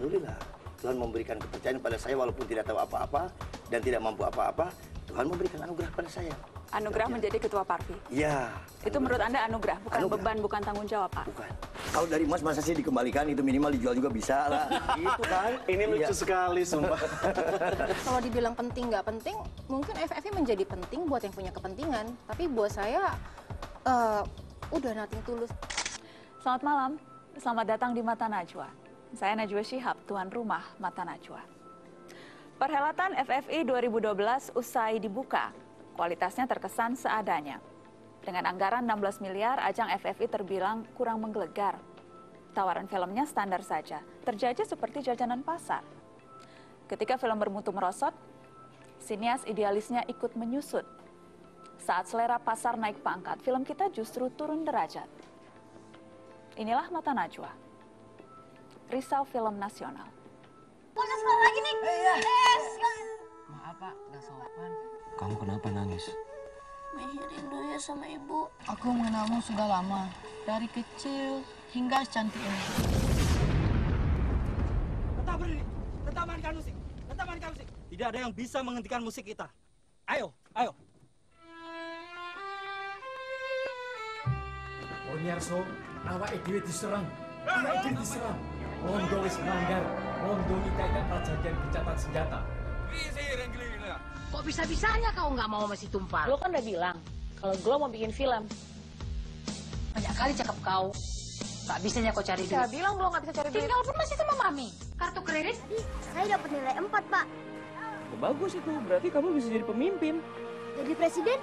alhamdulillah Tuhan memberikan kepercayaan pada saya walaupun tidak tahu apa-apa dan tidak mampu apa-apa. Tuhan memberikan anugerah pada saya. Anugerah menjadi ketua Parvi. Iya. Itu menurut Anda anugerah, bukan Anugerah. beban, bukan tanggung jawab, Pak? Bukan. Kalau dari emas masa sih dikembalikan, itu minimal dijual juga bisa lah. Gitu kan. Ini lucu sekali, sumpah. Kalau dibilang penting nggak penting, mungkin FFV menjadi penting buat yang punya kepentingan. Tapi buat saya, udah nothing tulus. Selamat malam, selamat datang di Mata Najwa. Saya Najwa Shihab, tuan rumah Mata Najwa. Perhelatan FFI 2012 usai dibuka, kualitasnya terkesan seadanya. Dengan anggaran 16 miliar, ajang FFI terbilang kurang menggelegar. Tawaran filmnya standar saja, terjajah seperti jajanan pasar. Ketika film bermutu merosot, sinias idealisnya ikut menyusut. Saat selera pasar naik pangkat, film kita justru turun derajat. Inilah Mata Najwa, risau film nasional. Udah sekolah lagi nih. Maaf Pak, gak sopan. Kamu kenapa nangis? Mei rindu ya sama ibu. Aku mengenalmu sudah lama, dari kecil hingga secantik ini. Tetap berdiri, tetap mainkan musik, tetap mainkan musik. Tidak ada yang bisa menghentikan musik kita. Ayo, ayo. Onyarso, awak dhewe diserang. Awak dhewe diserang. Londo wis melanggar. Londo tidak perjanjian gencatan senjata. Kok bisa-bisanya kau nggak mau masih tumpah? Lo kan udah bilang kalau gue mau bikin film. Banyak kali cakep kau. Tak bisanya kau cari duit. Saya bilang belum nggak bisa cari duit. Tinggal pun masih sama mami. Kartu kredit? Saya dapat nilai 4, Pak. Bagus itu, berarti kamu bisa jadi pemimpin. Jadi presiden?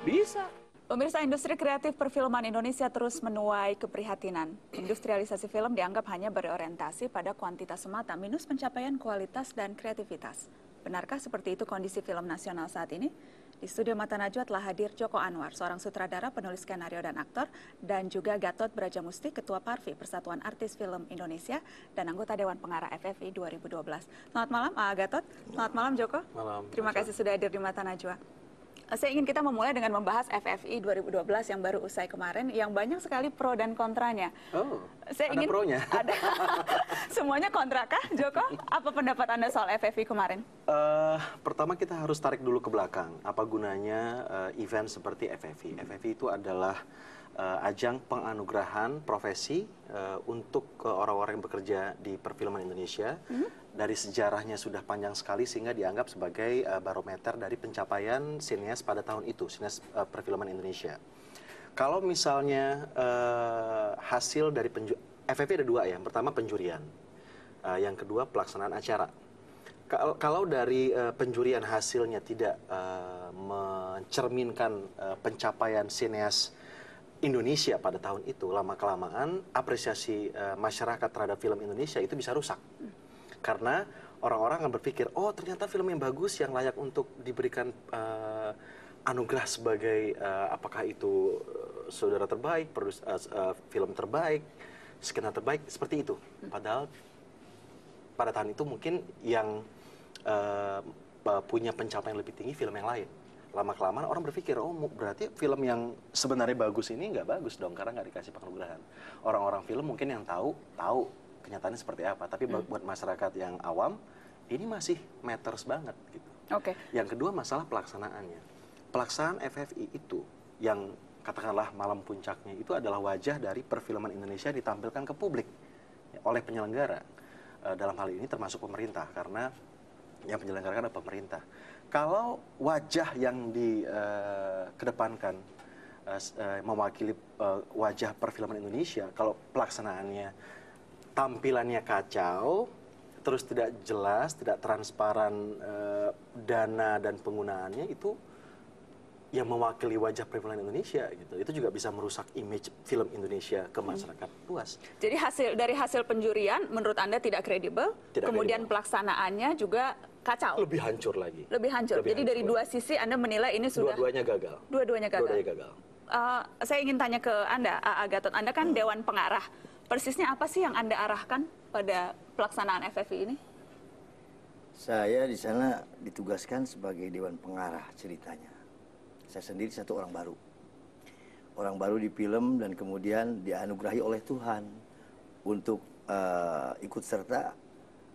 Bisa. Pemirsa, industri kreatif perfilman Indonesia terus menuai keprihatinan. Industrialisasi film dianggap hanya berorientasi pada kuantitas semata, minus pencapaian kualitas dan kreativitas. Benarkah seperti itu kondisi film nasional saat ini? Di studio Mata Najwa telah hadir Joko Anwar, seorang sutradara, penulis skenario dan aktor, dan juga Gatot Brajamusti, Ketua Parvi, Persatuan Artis Film Indonesia, dan anggota Dewan Pengarah FFI 2012. Selamat malam, Gatot. Selamat malam, Joko. Malam. Terima kasih sudah hadir di Mata Najwa. Saya ingin kita memulai dengan membahas FFI 2012 yang baru usai kemarin, yang banyak sekali pro dan kontranya. Oh, saya ada ingin pronya? Ada. Semuanya kontra kah, Joko? Apa pendapat Anda soal FFI kemarin? Pertama kita harus tarik dulu ke belakang. Apa gunanya event seperti FFI? FFI itu adalah ajang penganugerahan profesi untuk orang-orang yang bekerja di perfilman Indonesia. Dari sejarahnya sudah panjang sekali sehingga dianggap sebagai barometer dari pencapaian sinias pada tahun itu, sinias perfilman Indonesia. Kalau misalnya hasil dari FFI ada dua ya, yang pertama penjurian, yang kedua pelaksanaan acara. Kalau dari penjurian hasilnya tidak mencerminkan pencapaian sinias Indonesia pada tahun itu, lama-kelamaan apresiasi masyarakat terhadap film Indonesia itu bisa rusak. Karena orang-orang akan berpikir, oh ternyata film yang bagus yang layak untuk diberikan anugerah sebagai apakah itu saudara terbaik, film terbaik, skenario terbaik, seperti itu. Padahal pada tahun itu mungkin yang punya pencapaian lebih tinggi film yang lain. Lama-kelamaan orang berpikir, oh berarti film yang sebenarnya bagus ini nggak bagus dong karena nggak dikasih penganugerahan. Orang-orang film mungkin yang tahu kenyataannya seperti apa, tapi buat masyarakat yang awam ini masih matters banget gitu. Oke. Yang kedua masalah pelaksanaannya. Pelaksanaan FFI itu yang katakanlah malam puncaknya itu adalah wajah dari perfilman Indonesia ditampilkan ke publik oleh penyelenggara. Dalam hal ini termasuk pemerintah karena yang penyelenggarakan adalah pemerintah. Kalau wajah yang dikedepankan mewakili wajah perfilman Indonesia, kalau pelaksanaannya tampilannya kacau, terus tidak jelas, tidak transparan dana dan penggunaannya, itu yang mewakili wajah perfilman Indonesia gitu. Itu juga bisa merusak image film Indonesia ke masyarakat luas. Jadi dari hasil penjurian menurut Anda tidak kredibel, kemudian pelaksanaannya juga kacau. Lebih hancur lagi. Lebih hancur. Jadi dari dua sisi Anda menilai ini sudah dua-duanya gagal. Dua-duanya gagal. Dua-duanya gagal. Saya ingin tanya ke Anda, Gatot. Anda kan Dewan Pengarah. Persisnya apa sih yang Anda arahkan pada pelaksanaan FFI ini? Saya di sana ditugaskan sebagai Dewan Pengarah ceritanya. Saya sendiri satu orang baru. Orang baru di film dan kemudian dianugerahi oleh Tuhan untuk ikut serta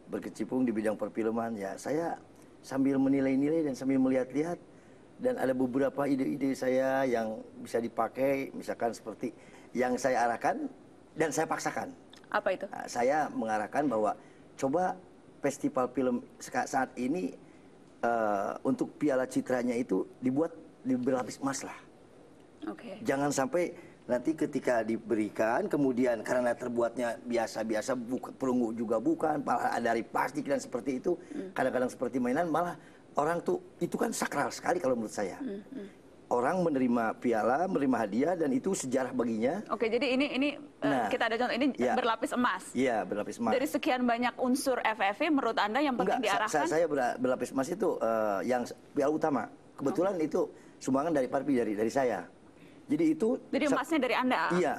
berkecimpung di bidang perfilman, ya saya sambil menilai-nilai dan sambil melihat-lihat, dan ada beberapa ide-ide saya yang bisa dipakai, misalkan seperti yang saya arahkan dan saya paksakan. Apa itu? Saya mengarahkan bahwa coba festival film saat ini untuk piala citranya itu dibuat berlapis emas lah. Oke. Jangan sampai nanti ketika diberikan, kemudian karena terbuatnya biasa-biasa, perunggu juga bukan, dari plastik dan seperti itu, kadang-kadang seperti mainan, malah orang tuh, itu kan sakral sekali kalau menurut saya. Orang menerima piala, menerima hadiah, dan itu sejarah baginya. Oke, jadi ini kita ada contoh, ini berlapis emas. Iya, berlapis emas. Dari sekian banyak unsur FFV, menurut Anda yang penting diarahkan? Saya berlapis emas itu yang piala utama. Kebetulan itu sumbangan dari Parpi, dari saya. Jadi itu. Jadi emasnya dari Anda? Iya,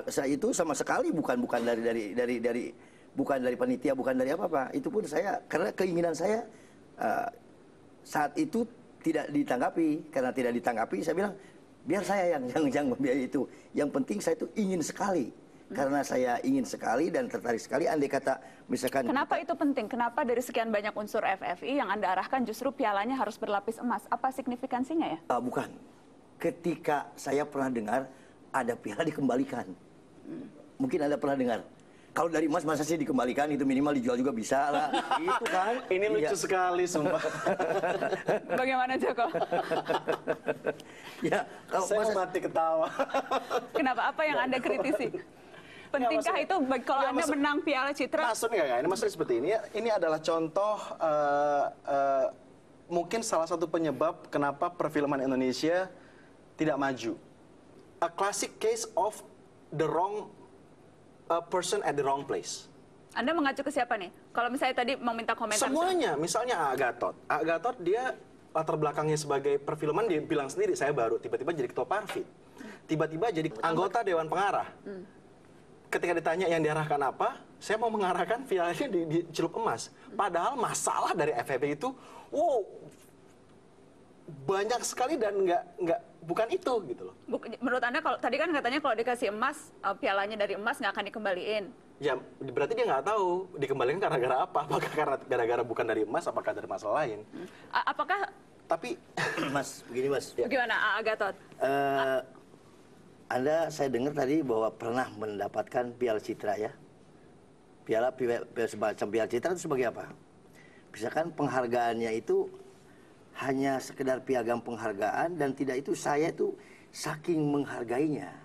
saya itu sama sekali bukan dari panitia, bukan dari apa-apa. Itu pun saya, karena keinginan saya saat itu tidak ditanggapi. Karena tidak ditanggapi, saya bilang biar saya yang membiayai itu. Yang penting saya itu ingin sekali. Karena saya ingin sekali dan tertarik sekali. Andai kata misalkan. Kenapa itu penting? Kenapa dari sekian banyak unsur FFI yang Anda arahkan justru pialanya harus berlapis emas? Apa signifikansinya ya? Bukan. Ketika saya pernah dengar ada piala dikembalikan. Mungkin Anda pernah dengar. Kalau dari emas masa sih dikembalikan, itu minimal dijual juga bisa lah. Itu kan. Ini lucu sekali, sumpah. Bagaimana Joko? Ya, kalau saya mati ketawa. Kenapa? Apa yang Anda kritisi? Pentingkah itu kalau Anda menang Piala Citra? Maksudnya ini maksudnya seperti ini. Ini adalah contoh mungkin salah satu penyebab kenapa perfilman Indonesia tidak maju. A classic case of the wrong person at the wrong place. Anda mengacu ke siapa nih? Kalau misalnya tadi mau minta komentar. Semuanya, misalnya Agatot. Agatot dia latar belakangnya sebagai perfilman, dia bilang sendiri, saya baru tiba-tiba jadi ketua Parvi. Tiba-tiba jadi anggota Dewan Pengarah. Ketika ditanya yang diarahkan apa, saya mau mengarahkan pialanya di celup emas. Padahal masalah dari FFP itu, wow, banyak sekali dan bukan itu gitu loh. Menurut Anda kalau tadi kan katanya kalau dikasih emas, pialanya dari emas nggak akan dikembaliin. Ya berarti dia nggak tahu dikembalikan gara-gara apa. Apakah karena gara-gara bukan dari emas, apakah dari masalah lain? Apakah? Tapi Mas, begini Mas. Bagaimana Agatot? Anda saya dengar tadi bahwa pernah mendapatkan Piala Citra ya. Piala semacam Piala Citra itu sebagai apa? Misalkan penghargaannya itu hanya sekedar piagam penghargaan, dan tidak itu saya itu saking menghargainya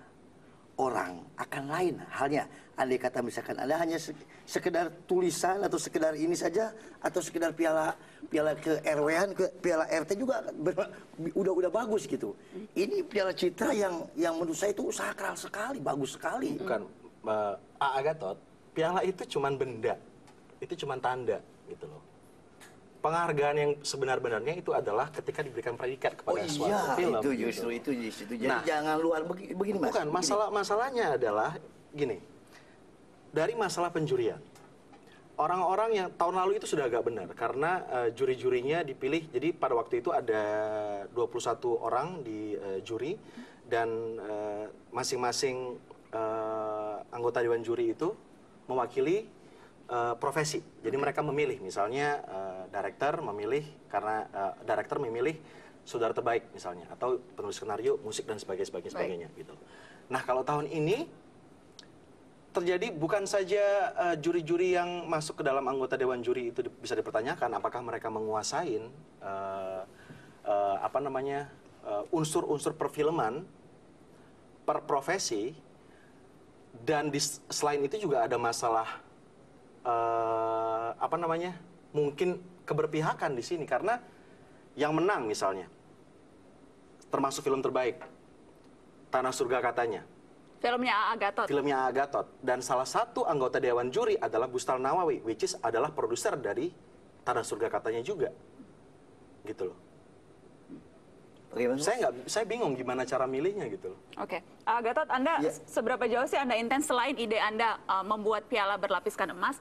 orang akan lain halnya. Andai kata misalkan Anda hanya sekedar tulisan atau sekedar ini saja, atau sekedar piala ke RW-an, ke piala RT juga udah bagus gitu. Ini Piala Citra yang menurut saya itu sakral sekali, bagus sekali. Bukan, Agatot, piala itu cuman benda, itu cuman tanda gitu loh. Penghargaan yang sebenar-benarnya itu adalah ketika diberikan predikat kepada suatu film. Itu justru itu. Jadi jangan luar begini Mas. Bukan, masalahnya adalah gini. Dari masalah penjurian. Orang-orang yang tahun lalu itu sudah agak benar karena juri-jurinya dipilih. Jadi pada waktu itu ada 21 orang di juri, dan masing-masing anggota dewan juri itu mewakili profesi. Jadi mereka memilih, misalnya director memilih karena director memilih saudara terbaik misalnya, atau penulis skenario, musik dan sebagainya gitu. Nah, kalau tahun ini terjadi bukan saja juri-juri yang masuk ke dalam anggota dewan juri itu bisa dipertanyakan apakah mereka menguasai unsur-unsur perfilman per profesi, dan selain itu juga ada masalah mungkin keberpihakan di sini, karena yang menang misalnya termasuk film terbaik Tanah Surga katanya filmnya Agatot. Filmnya Agatot, dan salah satu anggota dewan juri adalah Bustal Nawawi, which is adalah produser dari Tanah Surga katanya juga, gitu loh. Saya bingung gimana cara milihnya gitu loh. Oke, Agatot, Anda seberapa jauh sih Anda intens selain ide Anda membuat piala berlapiskan emas,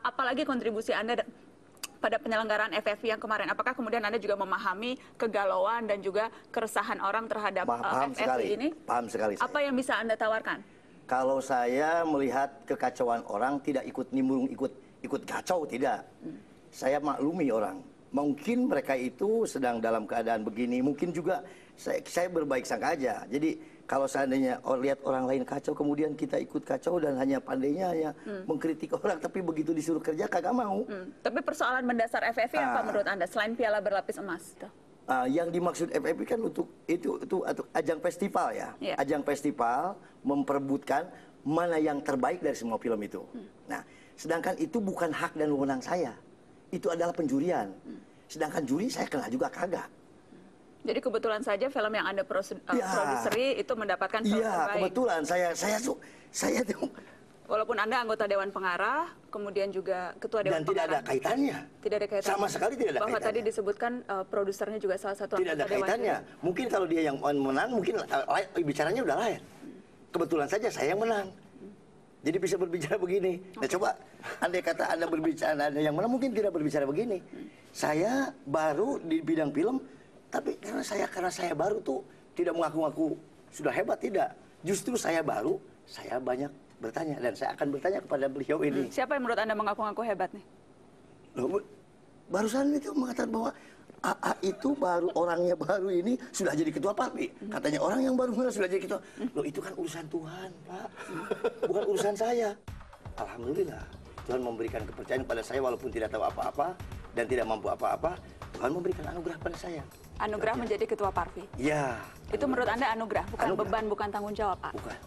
apalagi kontribusi Anda pada penyelenggaraan FFI yang kemarin? Apakah kemudian Anda juga memahami kegalauan dan juga keresahan orang terhadap FFI ini? Paham sekali. Apa yang bisa Anda tawarkan? Kalau saya melihat kekacauan orang tidak ikut nimbrung, ikut ikut kacau, tidak. Saya maklumi orang. Mungkin mereka itu sedang dalam keadaan begini, mungkin juga saya berbaik sangka aja. Jadi kalau seandainya lihat orang lain kacau, kemudian kita ikut kacau dan hanya pandainya hanya mengkritik orang, tapi begitu disuruh kerja kagak mau. Tapi persoalan mendasar FFV apa menurut Anda selain piala berlapis emas? Yang dimaksud FFV kan untuk itu ajang festival ya. Ajang festival memperebutkan mana yang terbaik dari semua film itu. Nah, sedangkan itu bukan hak dan wewenang saya. Itu adalah penjurian. Sedangkan juri saya kenal juga kagak. Jadi kebetulan saja film yang Anda produseri itu mendapatkan film terbaik. Iya, kebetulan saya tuh walaupun Anda anggota Dewan Pengarah, kemudian juga Ketua Dewan Pengarah. Dan tidak ada kaitannya. Tidak ada kaitannya. Sama sekali tidak ada bahwa kaitannya. Tadi disebutkan produsernya juga salah satu tidak ada kaitannya. Mungkin kalau dia yang menang, mungkin bicaranya udah lain. Kebetulan saja saya yang menang. Jadi bisa berbicara begini. Nah coba, andai kata Anda berbicara, Anda yang menang mungkin tidak berbicara begini. Saya baru di bidang film, tapi karena saya baru tuh tidak mengaku-ngaku sudah hebat, tidak. Justru saya baru, saya banyak bertanya dan saya akan bertanya kepada beliau ini. Siapa yang menurut Anda mengaku-ngaku hebat nih? Loh, barusan itu mengatakan bahwa AA itu baru orangnya baru ini sudah jadi ketua partai. Katanya orang yang baru sudah jadi ketua. Loh itu kan urusan Tuhan, Pak. Bukan urusan saya. Alhamdulillah Tuhan memberikan kepercayaan pada saya walaupun tidak tahu apa-apa dan tidak mampu apa-apa. Tuhan memberikan anugerah pada saya. Anugerah menjadi ketua partai. Ya. Itu menurut Anda anugerah, bukan beban, bukan tanggung jawab, Pak. Bukan.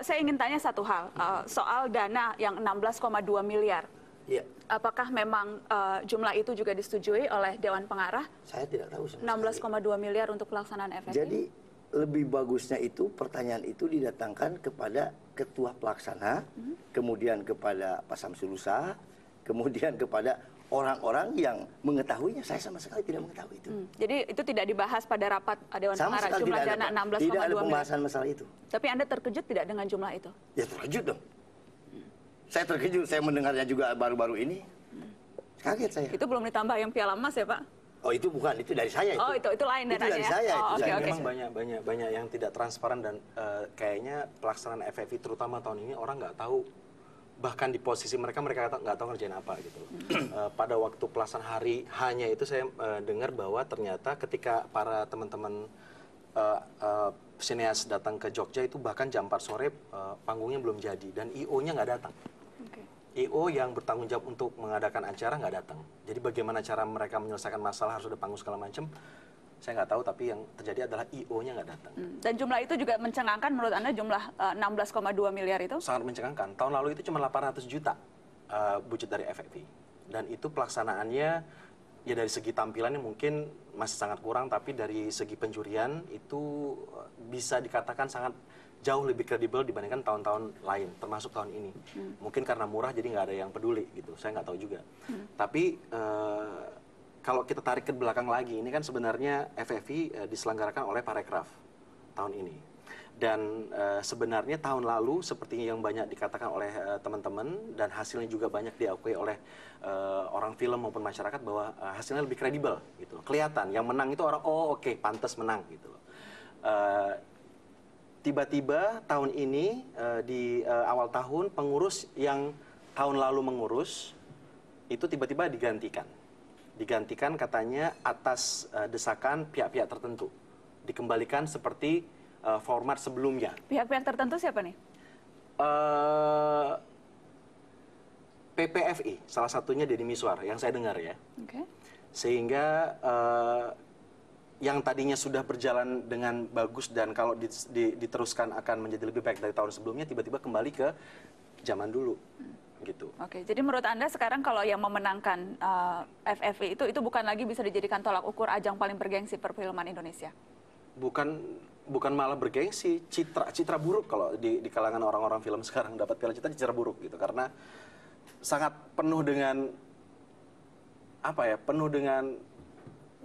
Saya ingin tanya satu hal, soal dana yang 16,2 miliar. Iya. Apakah memang jumlah itu juga disetujui oleh Dewan Pengarah? Saya tidak tahu. 16,2 miliar untuk pelaksanaan FFV? Jadi lebih bagusnya itu pertanyaan itu didatangkan kepada ketua pelaksana, kemudian kepada Pak Samsul Usa, kemudian kepada orang-orang yang mengetahuinya. Saya sama sekali tidak mengetahui itu. Jadi itu tidak dibahas pada rapat Dewan Pengarah, jumlah dana 16,2 miliar? Tidak ada pembahasan masalah itu. Tapi Anda terkejut tidak dengan jumlah itu? Ya terkejut dong. Saya terkejut, saya mendengarnya juga baru-baru ini. Kaget saya. Itu belum ditambah yang piala emas ya Pak? Oh itu bukan, itu dari saya. Oh itu lain dananya? Itu dari saya. Oh, okay. Memang banyak yang tidak transparan dan kayaknya pelaksanaan FFV terutama tahun ini orang nggak tahu, bahkan di posisi mereka nggak tahu ngerjain apa gitu. Pada waktu pelaksanaan hari hanya itu saya dengar bahwa ternyata ketika para teman-teman sineas datang ke Jogja itu bahkan jam 4 sore panggungnya belum jadi dan IO-nya nggak datang. IO yang bertanggung jawab untuk mengadakan acara nggak datang. Jadi bagaimana cara mereka menyelesaikan masalah, harus ada panggung segala macam, saya nggak tahu, tapi yang terjadi adalah IO-nya nggak datang. Dan jumlah itu juga mencengangkan menurut Anda, jumlah 16,2 miliar itu? Sangat mencengangkan. Tahun lalu itu cuma 800 juta budget dari FFV. Dan itu pelaksanaannya, ya dari segi tampilannya mungkin masih sangat kurang, tapi dari segi penjurian itu bisa dikatakan sangat jauh lebih kredibel dibandingkan tahun-tahun lain, termasuk tahun ini. Mungkin karena murah jadi nggak ada yang peduli gitu, saya nggak tahu juga. Tapi kalau kita tarik ke belakang lagi, ini kan sebenarnya FFV diselenggarakan oleh Parekraf tahun ini. Dan sebenarnya tahun lalu seperti yang banyak dikatakan oleh teman-teman dan hasilnya juga banyak diakui oleh orang film maupun masyarakat bahwa hasilnya lebih kredibel gitu. Kelihatan yang menang itu orang, oh oke, pantas menang gitu loh. tiba-tiba tahun ini di awal tahun pengurus yang tahun lalu mengurus itu tiba-tiba digantikan katanya atas desakan pihak-pihak tertentu, dikembalikan seperti format sebelumnya. Pihak-pihak tertentu siapa nih? PPFI, salah satunya Deddy Miswar yang saya dengar ya. Sehingga yang tadinya sudah berjalan dengan bagus dan kalau diteruskan akan menjadi lebih baik dari tahun sebelumnya, tiba-tiba kembali ke zaman dulu. Gitu. Oke, jadi menurut Anda sekarang kalau yang memenangkan FFI itu bukan lagi bisa dijadikan tolak ukur ajang paling bergengsi perfilman Indonesia? Bukan malah bergengsi, citra buruk kalau di kalangan orang-orang film sekarang dapat Piala Citra, citra buruk gitu, karena sangat penuh dengan penuh dengan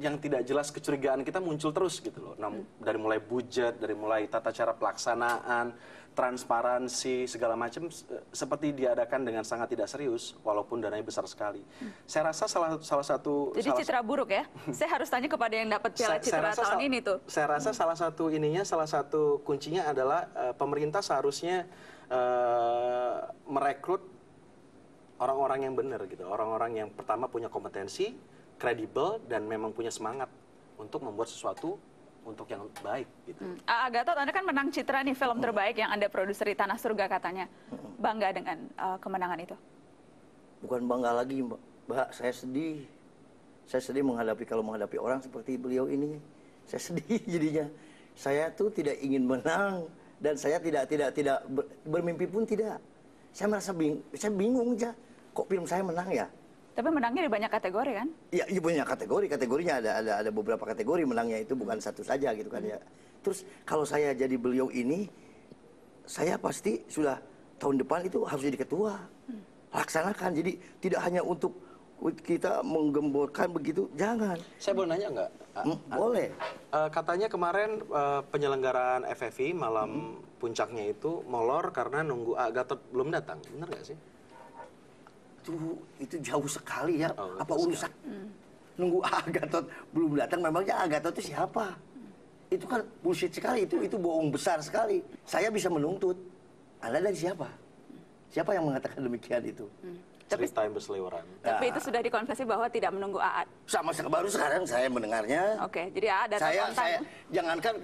yang tidak jelas, kecurigaan kita muncul terus gitu loh. Dari mulai budget, dari mulai tata cara pelaksanaan, transparansi, segala macam seperti diadakan dengan sangat tidak serius walaupun dananya besar sekali. Saya rasa salah satu citra buruk ya. Saya harus tanya kepada yang dapat Piala Citra tahun ini tuh. Saya rasa salah satu kuncinya adalah pemerintah seharusnya merekrut orang-orang yang benar gitu, orang-orang yang pertama punya kompetensi, kredibel, dan memang punya semangat untuk membuat sesuatu untuk yang baik gitu. Gatot, Anda kan menang Citra nih, film terbaik yang Anda produseri Tanah Surga katanya. Bangga dengan kemenangan itu? Bukan bangga lagi, Mbak. Saya sedih. Saya sedih kalau menghadapi orang seperti beliau ini. Saya sedih jadinya. Saya tuh tidak ingin menang dan saya tidak bermimpi pun tidak. Saya merasa bingung aja. Kok film saya menang ya? Tapi menangnya di banyak kategori kan? Iya banyak kategorinya ada beberapa kategori menangnya, itu bukan satu saja gitu kan ya. Terus kalau saya jadi beliau ini, saya pasti sudah tahun depan itu harus jadi ketua. Laksanakan, jadi tidak hanya untuk kita menggemborkan begitu, jangan. Saya boleh nanya nggak? Boleh. Katanya kemarin penyelenggaraan FFI malam puncaknya itu molor karena nunggu Gatot belum datang, benar nggak sih? Itu jauh sekali ya. Apa urusan nunggu Gatot belum datang? Memangnya Gatot itu siapa? Itu kan bullshit sekali, itu bohong besar sekali. Saya bisa menuntut. Anda dari siapa? Siapa yang mengatakan demikian itu? Cerita yang berseliweran. Tapi itu sudah dikonfirmasi bahwa tidak menunggu Aat. Baru sekarang saya mendengarnya. Oke, jadi Aat datang kontak. Jangankan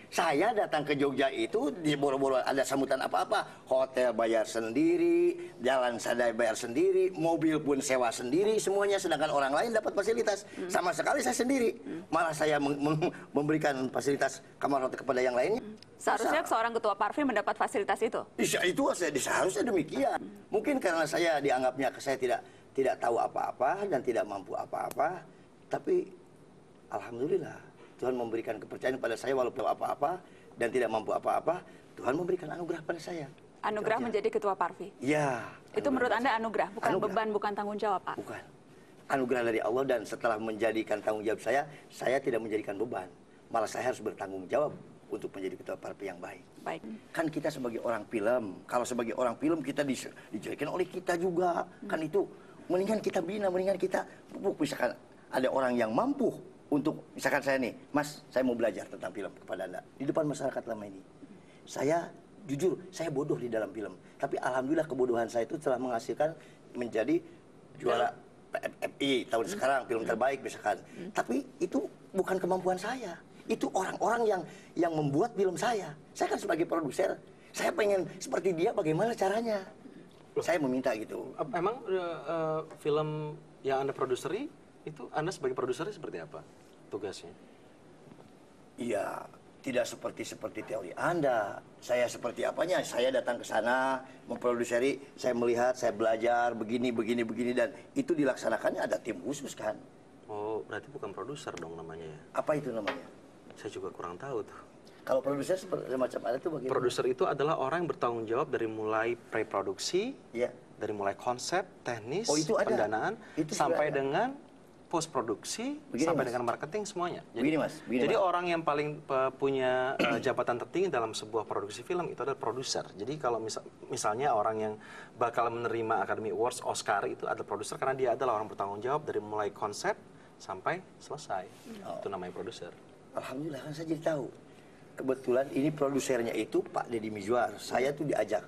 saya datang ke Jogja itu di boro-boro ada sambutan apa-apa, hotel bayar sendiri, jalan sadai bayar sendiri, mobil pun sewa sendiri, semuanya, sedangkan orang lain dapat fasilitas. Sama sekali saya sendiri. Malah saya memberikan fasilitas kamar hotel kepada yang lainnya. Seharusnya seorang ketua Parvi mendapat fasilitas itu? Itu seharusnya demikian. Mungkin karena saya dianggapnya saya tidak tahu apa-apa dan tidak mampu apa-apa, tapi alhamdulillah Tuhan memberikan kepercayaan pada saya walaupun apa-apa dan tidak mampu apa-apa, Tuhan memberikan anugerah pada saya. Anugerah menjadi ketua Parvi? Iya. Itu menurut Anda anugerah, bukan beban, bukan tanggung jawab, Pak? Bukan. Anugerah dari Allah, dan setelah menjadikan tanggung jawab saya tidak menjadikan beban. Malah saya harus bertanggung jawab untuk menjadi ketua Parvi yang baik. Baik. Kan kita sebagai orang film, kalau sebagai orang film kita dijadikan oleh kita juga. Kan itu mendingan kita bina, mendingan kita pupuk. Misalkan ada orang yang mampu untuk, misalkan saya nih, Mas, saya mau belajar tentang film kepada Anda di depan masyarakat lama ini. Saya jujur, saya bodoh di dalam film. Tapi alhamdulillah kebodohan saya itu telah menghasilkan menjadi juara PFI tahun sekarang, film terbaik misalkan. Tapi itu bukan kemampuan saya. Itu orang-orang yang membuat film saya. Saya kan sebagai produser, saya pengen seperti dia, bagaimana caranya. Saya meminta gitu. Emang film yang Anda produseri, itu Anda sebagai produser seperti apa tugasnya? Iya, tidak seperti teori Anda. Saya seperti apanya? Saya datang ke sana, memproduseri, saya melihat, saya belajar, begini, dan itu dilaksanakannya ada tim khusus kan. Oh, berarti bukan produser dong namanya ya? Apa itu namanya? Saya juga kurang tahu tuh. Kalau produser seperti macam ada tuh bagaimana? Produser itu adalah orang yang bertanggung jawab dari mulai pre-produksi, dari mulai konsep, teknis, pendanaan, sampai dengan post produksi sampai dengan marketing semuanya. Jadi orang yang paling punya jabatan tertinggi dalam sebuah produksi film itu adalah produser. Jadi kalau misalnya orang yang bakal menerima Academy Awards, Oscar itu adalah produser karena dia adalah orang bertanggung jawab dari mulai konsep sampai selesai. Itu namanya produser. Alhamdulillah kan saya jadi tahu. kebetulan ini produsernya itu Pak Deddy Mizwar. Saya tuh diajak.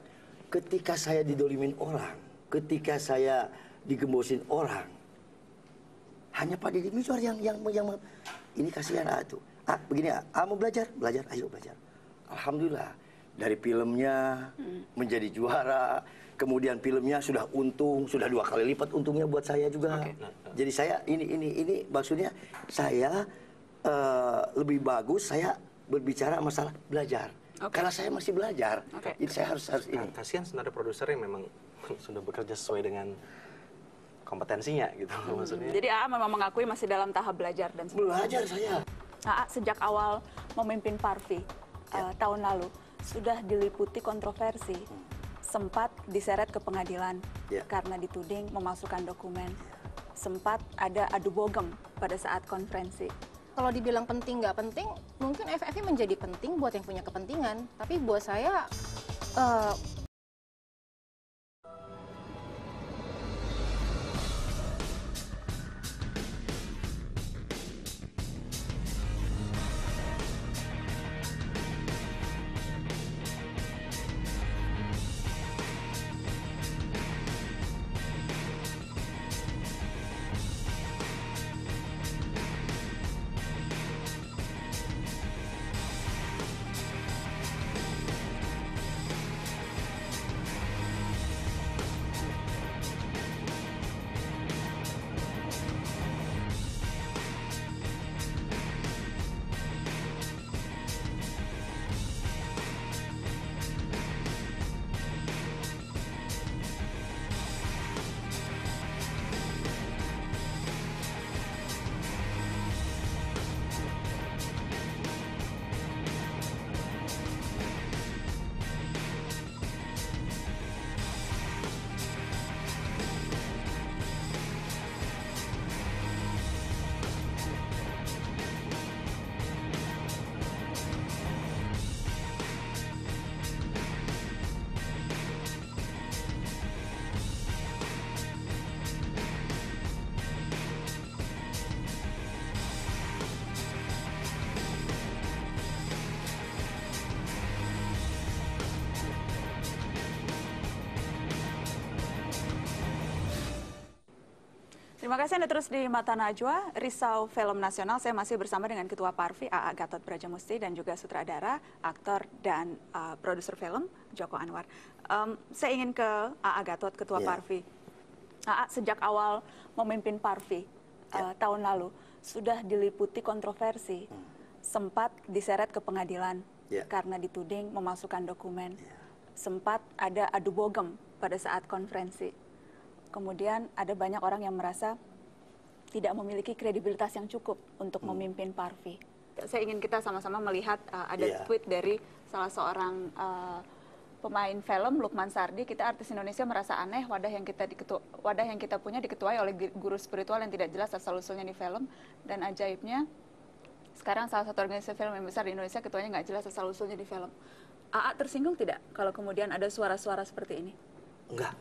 Ketika saya didolimin orang, ketika saya digembosin orang, hanya Pak Deddy Mizwar yang ini kasihan tuh. Begini mau belajar, ayo belajar. Alhamdulillah dari filmnya menjadi juara, kemudian filmnya sudah untung, sudah 2 kali lipat untungnya buat saya juga. Jadi saya ini maksudnya saya lebih bagus saya berbicara masalah belajar. Karena saya masih belajar, jadi saya harus ini. Kasihan sebenarnya produser yang memang sudah bekerja sesuai dengan kompetensinya gitu maksudnya. Jadi AA memang mengakui masih dalam tahap belajar dan belajar saya. AA sejak awal memimpin Parvi tahun lalu sudah diliputi kontroversi, sempat diseret ke pengadilan karena dituding memasukkan dokumen, sempat ada adu bogem pada saat konferensi. Kalau dibilang penting nggak penting, mungkin FFI menjadi penting buat yang punya kepentingan. Tapi buat saya, Terima kasih Anda terus di Mata Najwa, Risau Film Nasional. Saya masih bersama dengan Ketua Parvi, AA Gatot Brajamusti, dan juga sutradara, aktor, dan produser film, Joko Anwar. Saya ingin ke AA Gatot, Ketua Parvi. AA sejak awal memimpin Parvi tahun lalu, sudah diliputi kontroversi, sempat diseret ke pengadilan karena dituding memasukkan dokumen, sempat ada adu bogem pada saat konferensi. Kemudian ada banyak orang yang merasa tidak memiliki kredibilitas yang cukup untuk memimpin Parvi. Saya ingin kita sama-sama melihat ada tweet dari salah seorang pemain film, Lukman Sardi. Kita artis Indonesia merasa aneh wadah yang kita punya diketuai oleh guru spiritual yang tidak jelas asal-usulnya di film. Dan ajaibnya, sekarang salah satu organisasi film yang besar di Indonesia ketuanya nggak jelas asal-usulnya di film. AA tersinggung tidak kalau kemudian ada suara-suara seperti ini? Enggak.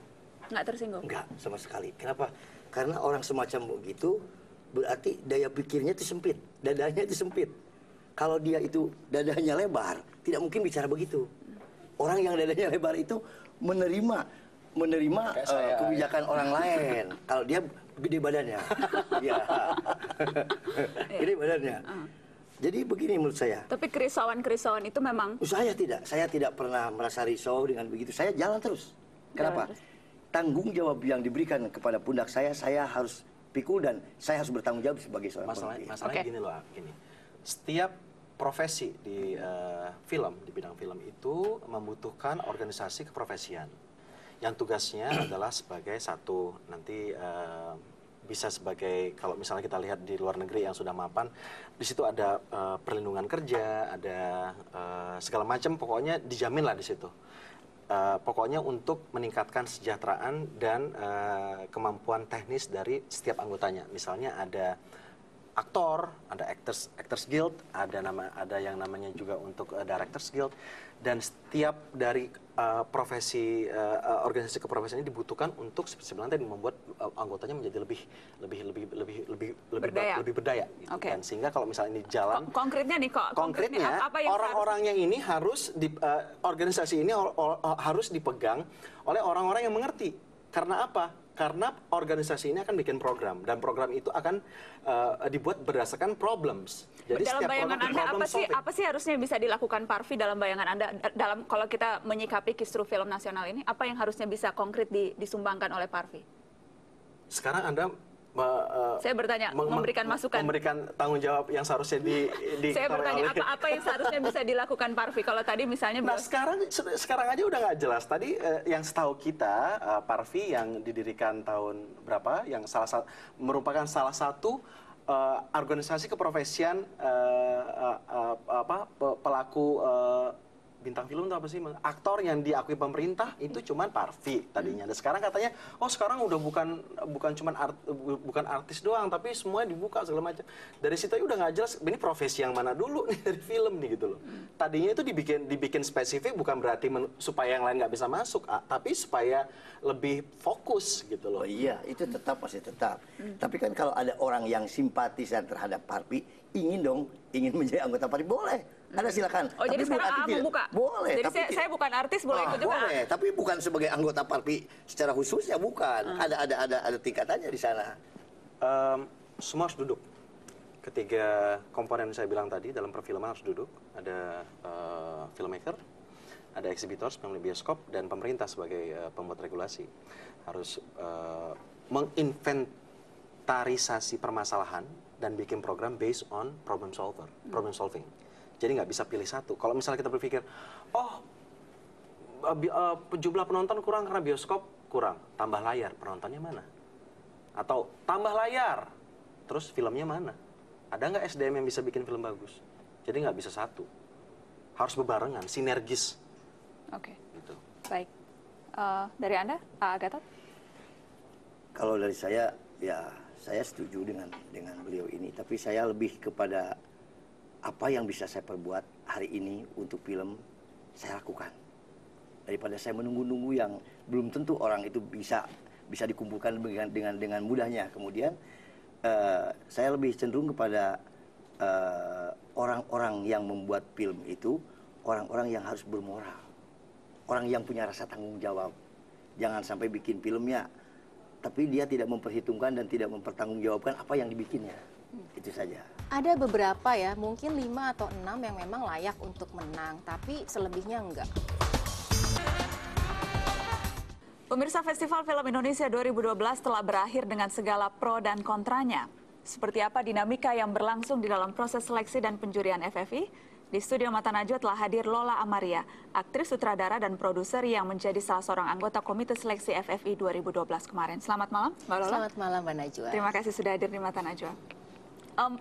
Nggak tersinggung? Enggak, sama sekali. Kenapa? Karena orang semacam begitu berarti daya pikirnya itu sempit, dadanya itu sempit. Kalau dia itu dadanya lebar, tidak mungkin bicara begitu. Orang yang dadanya lebar itu menerima kebijakan orang lain. Kalau dia gede badannya, gede badannya. Jadi begini menurut saya. Tapi kerisauan itu memang... Saya tidak pernah merasa risau dengan begitu. Saya jalan terus. Kenapa? Tanggung jawab yang diberikan kepada pundak saya harus pikul dan saya harus bertanggung jawab sebagai seorang pemimpin. Masalahnya gini loh, gini. Setiap profesi di film, di bidang film itu membutuhkan organisasi keprofesian. Yang tugasnya adalah sebagai satu, nanti bisa sebagai, kalau misalnya kita lihat di luar negeri yang sudah mapan, di situ ada perlindungan kerja, ada segala macam, pokoknya dijamin lah di situ. Pokoknya untuk meningkatkan kesejahteraan dan kemampuan teknis dari setiap anggotanya. Misalnya ada aktor, ada Actors Guild, ada yang namanya juga untuk Directors Guild, dan setiap dari organisasi keprofesian ini dibutuhkan untuk sebenarnya membuat anggotanya menjadi lebih berdaya gitu. Dan sehingga kalau misalnya ini jalan konkretnya nih kok konkretnya orang-orangnya ini harus organisasi ini harus dipegang oleh orang-orang yang mengerti. Karena apa? Karena organisasi ini akan bikin program, dan program itu akan dibuat berdasarkan problems. Jadi dalam bayangan Anda apa sih harusnya bisa dilakukan Parvi dalam bayangan Anda dalam kalau kita menyikapi kisru film nasional ini, apa yang harusnya bisa konkret disumbangkan oleh Parvi? Sekarang Anda saya bertanya, memberikan masukan, memberikan tanggung jawab yang seharusnya saya bertanya apa yang seharusnya bisa dilakukan Parvi kalau tadi misalnya. Nah sekarang aja udah nggak jelas. Tadi yang setahu kita Parvi yang didirikan tahun berapa, yang merupakan salah satu organisasi keprofesian pelaku bintang film itu apa sih? Aktor yang diakui pemerintah itu cuman Parvi tadinya. Dan sekarang katanya, sekarang udah bukan artis doang, tapi semua dibuka segala macam. Dari situ udah nggak jelas ini profesi yang mana dulu nih dari film nih gitu loh. Tadinya itu dibikin spesifik bukan berarti supaya yang lain nggak bisa masuk, tapi supaya lebih fokus gitu loh. Iya, itu masih tetap. Tapi kan kalau ada orang yang simpatisan terhadap Parvi, ingin menjadi anggota Parvi, boleh. Ada silakan. Oh, tapi jadi sekarang membuka? Boleh. Jadi saya bukan artis, boleh ikut juga? Boleh, tapi bukan sebagai anggota Parvi secara khusus ya, bukan. Ada tingkatannya di sana. Semua harus duduk. Ketiga komponen saya bilang tadi dalam perfilman harus duduk. Ada filmmaker, ada eksibitors, pemilik bioskop, dan pemerintah sebagai pembuat regulasi. Harus menginventarisasi permasalahan dan bikin program based on problem solving. Jadi nggak bisa pilih satu. Kalau misalnya kita berpikir, jumlah penonton kurang karena bioskop kurang, tambah layar, penontonnya mana? Atau tambah layar, terus filmnya mana? Ada nggak SDM yang bisa bikin film bagus? Jadi nggak bisa satu. Harus bebarengan, sinergis. Oke. Gitu. Baik. Dari Anda, Pak Gatot? Kalau dari saya, ya saya setuju dengan beliau ini. Tapi saya lebih kepada apa yang bisa saya perbuat hari ini untuk film, saya lakukan. Daripada saya menunggu-nunggu yang belum tentu orang itu bisa dikumpulkan dengan mudahnya. Kemudian saya lebih cenderung kepada orang-orang yang membuat film itu, orang-orang yang harus bermoral. Orang yang punya rasa tanggung jawab. Jangan sampai bikin filmnya, tapi dia tidak memperhitungkan dan tidak mempertanggungjawabkan apa yang dibikinnya. Itu saja. Ada beberapa ya, mungkin 5 atau 6 yang memang layak untuk menang, tapi selebihnya enggak. Pemirsa, Festival Film Indonesia 2012 telah berakhir dengan segala pro dan kontranya. Seperti apa dinamika yang berlangsung di dalam proses seleksi dan penjurian FFI? Di studio Mata Najwa telah hadir Lola Amaria, aktris, sutradara, dan produser yang menjadi salah seorang anggota Komite Seleksi FFI 2012 kemarin. Selamat malam, Mbak Lola. Selamat malam, Mbak Najwa. Terima kasih sudah hadir di Mata Najwa.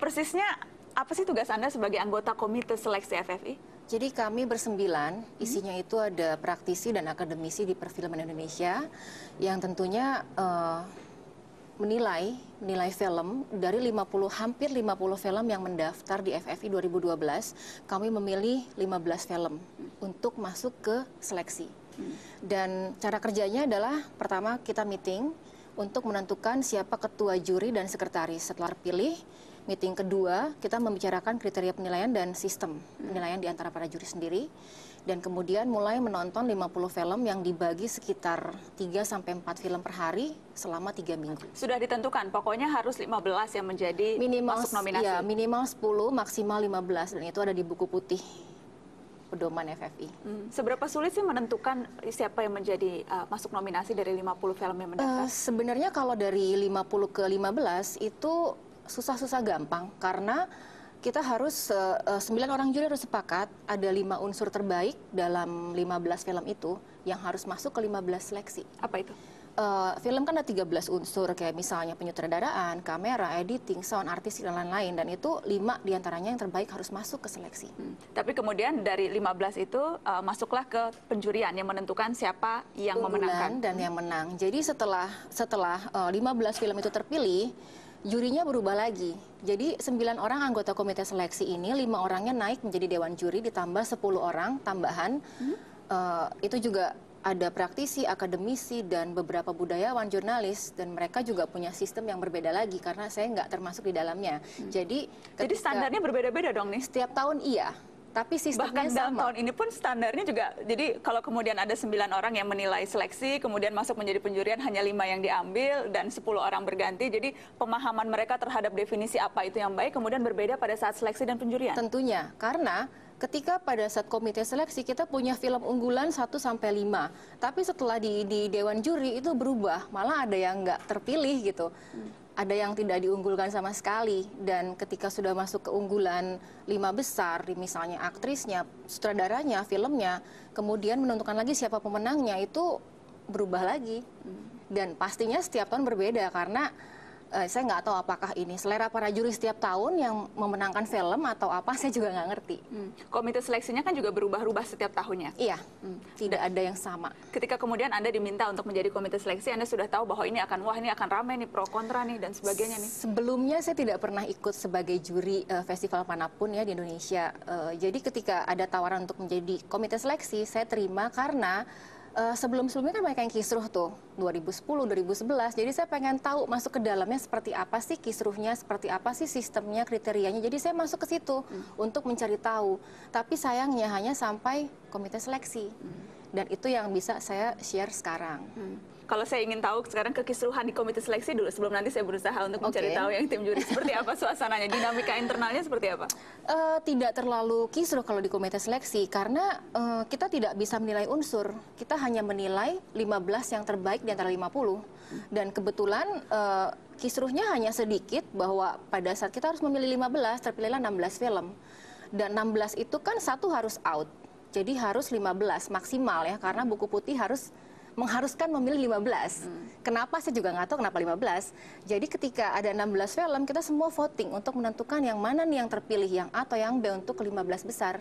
Persisnya, apa sih tugas Anda sebagai anggota Komite Seleksi FFI? Jadi kami bersembilan, isinya itu ada praktisi dan akademisi di perfilman Indonesia yang tentunya menilai film dari hampir 50 film yang mendaftar di FFI 2012. Kami memilih 15 film untuk masuk ke seleksi. Dan cara kerjanya adalah pertama kita meeting untuk menentukan siapa ketua juri dan sekretaris. Setelah terpilih, meeting kedua, kita membicarakan kriteria penilaian dan sistem penilaian di antara para juri sendiri. Dan kemudian mulai menonton 50 film yang dibagi sekitar 3-4 film per hari selama 3 minggu. Sudah ditentukan, pokoknya harus 15 yang menjadi masuk nominasi? Ya, minimal 10, maksimal 15. Dan itu ada di buku putih pedoman FFI. Seberapa sulit sih menentukan siapa yang menjadi masuk nominasi dari 50 film yang mendaftar? Sebenarnya kalau dari 50 ke 15 itu susah-susah gampang, karena kita harus 9 orang juri harus sepakat ada 5 unsur terbaik dalam 15 film itu yang harus masuk ke 15 seleksi. Apa itu? Film kan ada 13 unsur, kayak misalnya penyutradaraan, kamera, editing, sound, artistik, dan lain-lain. Dan itu 5 diantaranya yang terbaik harus masuk ke seleksi. Tapi kemudian dari 15 itu masuklah ke penjurian yang menentukan siapa yang memenangkan. Dan yang menang. Jadi setelah 15 film itu terpilih, jurinya berubah lagi. Jadi 9 orang anggota komite seleksi ini, 5 orangnya naik menjadi dewan juri ditambah 10 orang tambahan. Itu juga ada praktisi, akademisi, dan beberapa budayawan, jurnalis, dan mereka juga punya sistem yang berbeda lagi karena saya nggak termasuk di dalamnya. Jadi standarnya berbeda-beda dong nih? Setiap tahun iya. Tapi sistemnya bahkan dalam sama. tahun ini pun standarnya juga, jadi kalau kemudian ada 9 orang yang menilai seleksi, kemudian masuk menjadi penjurian hanya 5 yang diambil dan 10 orang berganti, jadi pemahaman mereka terhadap definisi apa itu yang baik kemudian berbeda pada saat seleksi dan penjurian. Tentunya, karena ketika pada saat komite seleksi kita punya film unggulan 1 sampai 5, tapi setelah di dewan juri itu berubah, malah ada yang nggak terpilih gitu. Ada yang tidak diunggulkan sama sekali, dan ketika sudah masuk ke unggulan 5 besar, misalnya aktrisnya, sutradaranya, filmnya, kemudian menentukan lagi siapa pemenangnya, itu berubah lagi. Dan pastinya setiap tahun berbeda karena saya nggak tahu apakah ini selera para juri setiap tahun yang memenangkan film atau apa, saya juga nggak ngerti. Komite seleksinya kan juga berubah-ubah setiap tahunnya. Iya, tidak ada yang sama. Ketika kemudian Anda diminta untuk menjadi komite seleksi, Anda sudah tahu bahwa ini akan ramai nih, pro kontra nih, dan sebagainya nih. Sebelumnya saya tidak pernah ikut sebagai juri festival manapun ya di Indonesia. Jadi ketika ada tawaran untuk menjadi komite seleksi, saya terima karena sebelum-sebelumnya kan banyak yang kisruh tuh, 2010, 2011. Jadi saya pengen tahu masuk ke dalamnya seperti apa sih kisruhnya, seperti apa sih sistemnya, kriterianya. Jadi saya masuk ke situ untuk mencari tahu. Tapi sayangnya hanya sampai komite seleksi. Dan itu yang bisa saya share sekarang. Kalau saya ingin tahu sekarang kekisruhan di komite seleksi dulu, sebelum nanti saya berusaha untuk mencari tahu yang tim juri seperti apa suasananya, dinamika internalnya seperti apa? Tidak terlalu kisruh kalau di komite seleksi, karena kita tidak bisa menilai unsur. Kita hanya menilai 15 yang terbaik di antara 50. Dan kebetulan kisruhnya hanya sedikit, bahwa pada saat kita harus memilih 15, terpilihlah 16 film. Dan 16 itu kan satu harus out. Jadi harus 15 maksimal ya, karena buku putih mengharuskan memilih 15. Kenapa saya juga nggak tahu kenapa 15. Jadi ketika ada 16 film, kita semua voting untuk menentukan yang mana nih yang terpilih, yang A atau yang B untuk ke-15 besar.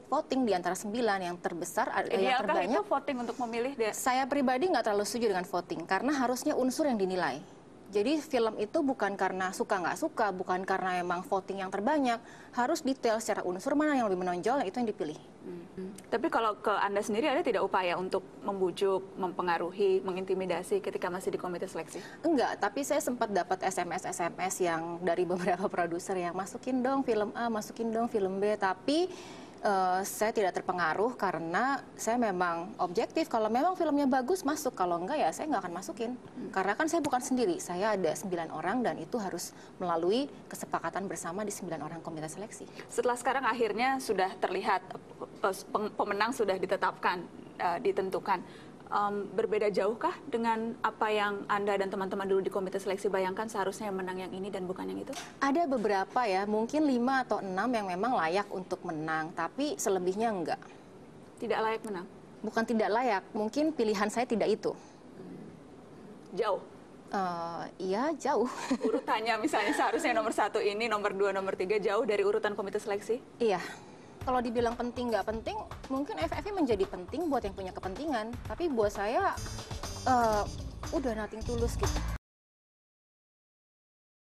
Voting di antara 9 yang terbesar, yang terbanyak. Itu voting untuk memilih dia? Saya pribadi nggak terlalu setuju dengan voting, karena harusnya unsur yang dinilai. Jadi film itu bukan karena suka nggak suka, bukan karena emang voting yang terbanyak, harus detail secara unsur mana yang lebih menonjol, itu yang dipilih. Tapi kalau ke Anda sendiri ada tidak upaya untuk membujuk, mempengaruhi, mengintimidasi ketika masih di komite seleksi? Enggak, tapi saya sempat dapat SMS yang dari beberapa produser yang masukin dong film A, masukin dong film B, tapi saya tidak terpengaruh karena saya memang objektif. Kalau memang filmnya bagus, masuk. Kalau enggak ya saya nggak akan masukin. Karena kan saya bukan sendiri, saya ada 9 orang dan itu harus melalui kesepakatan bersama di 9 orang komite seleksi. Setelah sekarang akhirnya sudah terlihat pemenang sudah ditetapkan, ditentukan. Berbeda jauhkah dengan apa yang Anda dan teman-teman dulu di komite seleksi bayangkan seharusnya yang menang yang ini dan bukan yang itu? Ada beberapa ya, mungkin 5 atau 6 yang memang layak untuk menang, tapi selebihnya enggak. Tidak layak menang? Bukan tidak layak, mungkin pilihan saya tidak itu. Jauh? Iya, jauh. Urutannya misalnya seharusnya nomor 1 ini, nomor 2, nomor 3 jauh dari urutan komite seleksi? Iya. Kalau dibilang penting nggak penting, mungkin FFI menjadi penting buat yang punya kepentingan. Tapi buat saya, udah nothing tulus gitu.